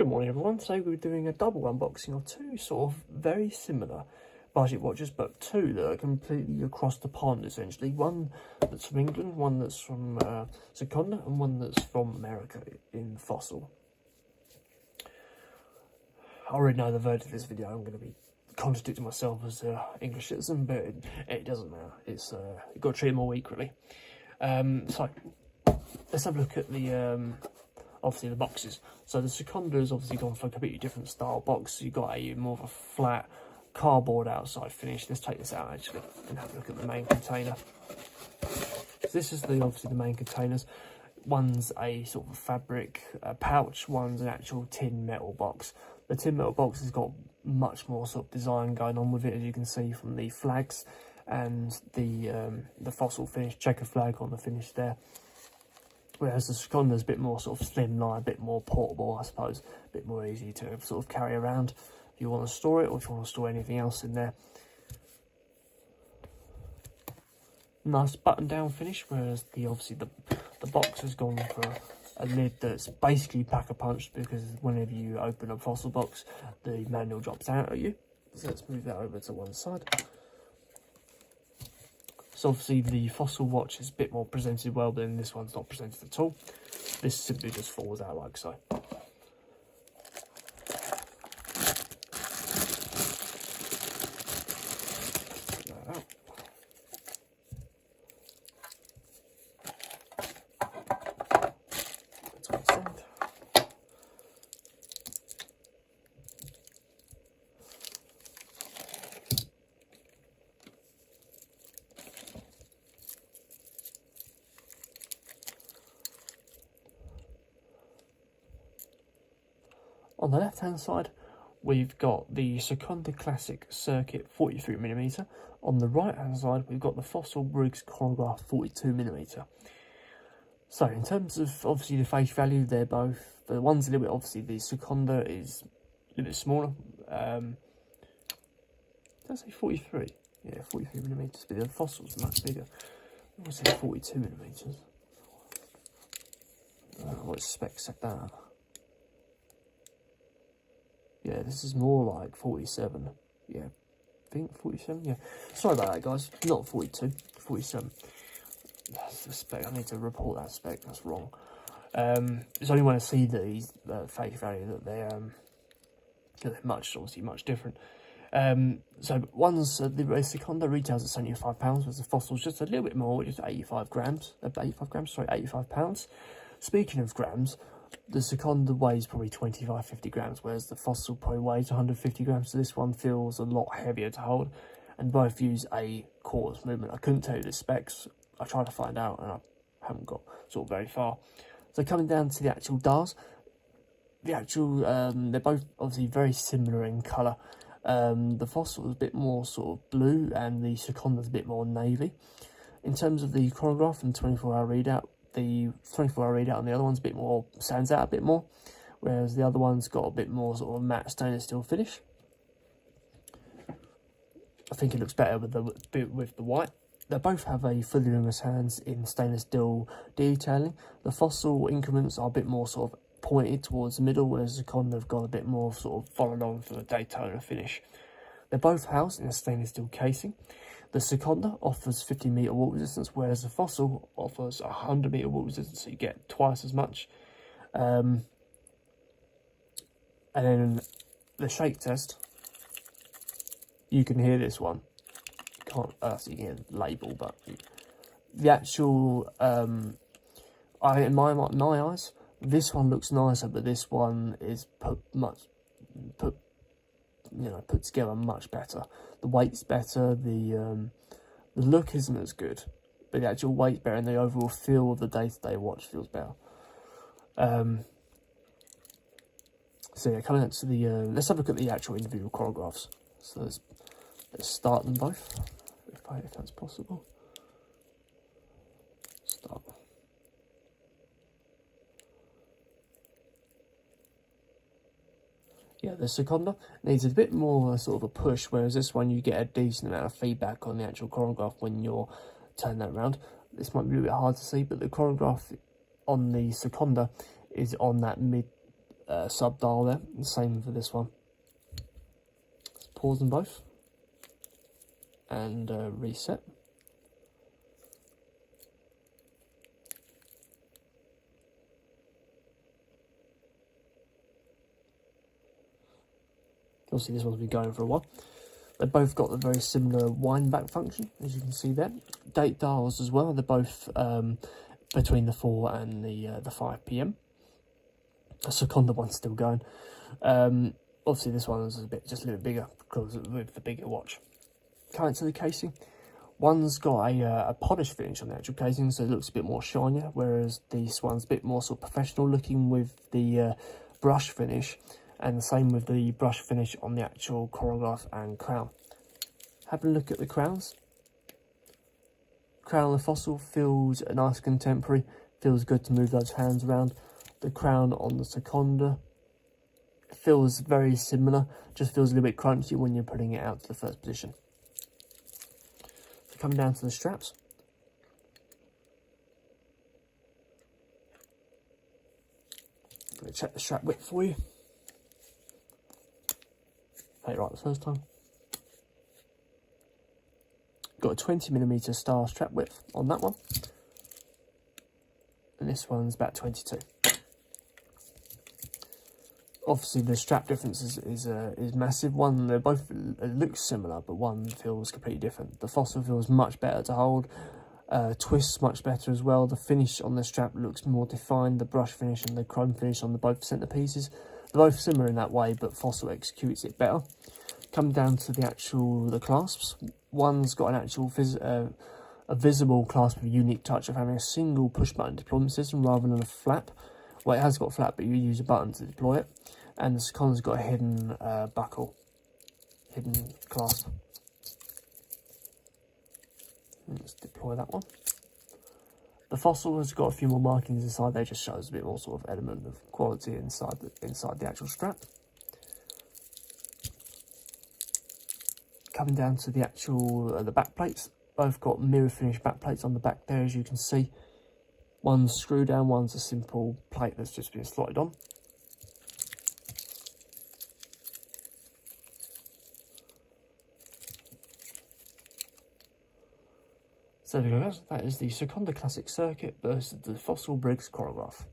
Good morning everyone. Today we're doing a double unboxing of two sort of very similar budget watches, but two that are completely across the pond essentially. One that's from England, one that's from Sekonda, and one that's from America in Fossil. I already know the verdict of this video. I'm going to be contradicting myself as an English citizen, but it doesn't matter. It's you've got to treat them all equally. So let's have a look at the obviously the boxes. So the Sekonda has obviously gone for a completely different style box. You've got a more of a flat cardboard outside finish. Let's take this out actually and have a look at the main container. So this is obviously the main containers. One's a sort of fabric pouch, one's an actual tin metal box. The tin metal box has got much more sort of design going on with it, as you can see from the flags and the Fossil finish, checker flag on the finish there. Whereas the Sekonda is a bit more sort of slimline, a bit more portable, I suppose, a bit more easy to sort of carry around if you want to store it, or if you want to store anything else in there. Nice button down finish, whereas obviously the box has gone for a lid that's basically packer punched, because whenever you open a Fossil box, the manual drops out at you. So let's move that over to one side. So obviously the Fossil watch is a bit more presented well, but then this one's not presented at all. This simply just falls out like so. Take that out. That's one side. On the left hand side, we've got the Sekonda Classic Circuit 43mm. On the right hand side, we've got the Fossil Briggs Chronograph 42mm. So in terms of obviously the face value, they're both, the one's a little bit, obviously the Sekonda is a little bit smaller. Did I say 43? Yeah, 43mm, but the Fossil's much bigger. I would say 42mm. What spec said that? Yeah, this is more like 47. Yeah, I think 47. Yeah, sorry about that, guys. Not 42, 47. That's the spec. I need to report that spec. That's wrong. It's only when I see these face value that they're obviously much different. So one's the Sekonda retails at £75, whereas the Fossil's just a little bit more, which is 85 grams. 85 grams. Sorry, 85 pounds. Speaking of grams, the Sekonda weighs probably 25-50 grams, whereas the Fossil probably weighs 150 grams, so this one feels a lot heavier to hold, and both use a quartz movement. I couldn't tell you the specs. I tried to find out, and I haven't got sort of very far. So coming down to the actual dials, they're both obviously very similar in colour. The Fossil is a bit more sort of blue, and the Sekonda is a bit more navy. In terms of the chronograph and 24-hour readout, the 24-hour readout on the other one's a bit more, stands out a bit more, whereas the other one's got a bit more sort of matte stainless steel finish. I think it looks better with the white. They both have a fully luminous hands in stainless steel detailing. The Fossil increments are a bit more sort of pointed towards the middle, whereas the Sekonda have got a bit more sort of followed on for the Daytona finish. They're both housed in a stainless steel casing. The Sekonda offers 50-metre water resistance, whereas the Fossil offers 100-metre water resistance, so you get twice as much. And then the shake test, you can hear this one. You can't see the label, but the actual, in my eyes, this one looks nicer, but this one is put together much better. The weight's better, the look isn't as good, but the actual weight's better, and the overall feel of the day-to-day watch feels better. So yeah, coming up to the let's have a look at the actual individual chronographs. So let's start them both, if that's possible. Start. Yeah, the Sekonda needs a bit more sort of a push, whereas this one you get a decent amount of feedback on the actual chronograph when you're turning that around. This might be a little bit hard to see, but the chronograph on the Sekonda is on that mid sub dial there. The same for this one. Let's pause them both and reset. Obviously this one's been going for a while. They've both got a very similar wind back function, as you can see there. Date dials as well, they're both between the 4 and the 5 PM. The Sekonda one's still going. Obviously this one is just a little bit bigger because with the bigger watch. Coming to the casing, one's got a polished finish on the actual casing, so it looks a bit more shinier, whereas this one's a bit more sort of professional looking with the brush finish. And the same with the brush finish on the actual chronograph and crown. Having a look at the crowns. Crown on the Fossil feels a nice contemporary, feels good to move those hands around. The crown on the Sekonda feels very similar, just feels a little bit crunchy when you're putting it out to the first position. So coming down to the straps. I'm going to check the strap width for you. Play it right the first time. Got a 20mm star strap width on that one, and this one's about 22. Obviously the strap difference is massive. One, they both look similar, but one feels completely different. The Fossil feels much better to hold, twists much better as well. The finish on the strap looks more defined. The brush finish and the chrome finish on the both centerpieces, they're both similar in that way, but Fossil executes it better. Coming down to the clasps, one's got an actual a visible clasp with a unique touch of having a single push button deployment system rather than a flap. Well, it has got a flap, but you use a button to deploy it. And the Sekonda's got a hidden buckle, hidden clasp. Let's deploy that one. The Fossil has got a few more markings inside. They just shows a bit more sort of element of quality inside the actual strap. Coming down to the actual the back plates, both got mirror finish back plates on the back there, as you can see. One's screw down, one's a simple plate that's just been slotted on. So there we go, that is the Sekonda Classic Circuit versus the Fossil Briggs chronograph.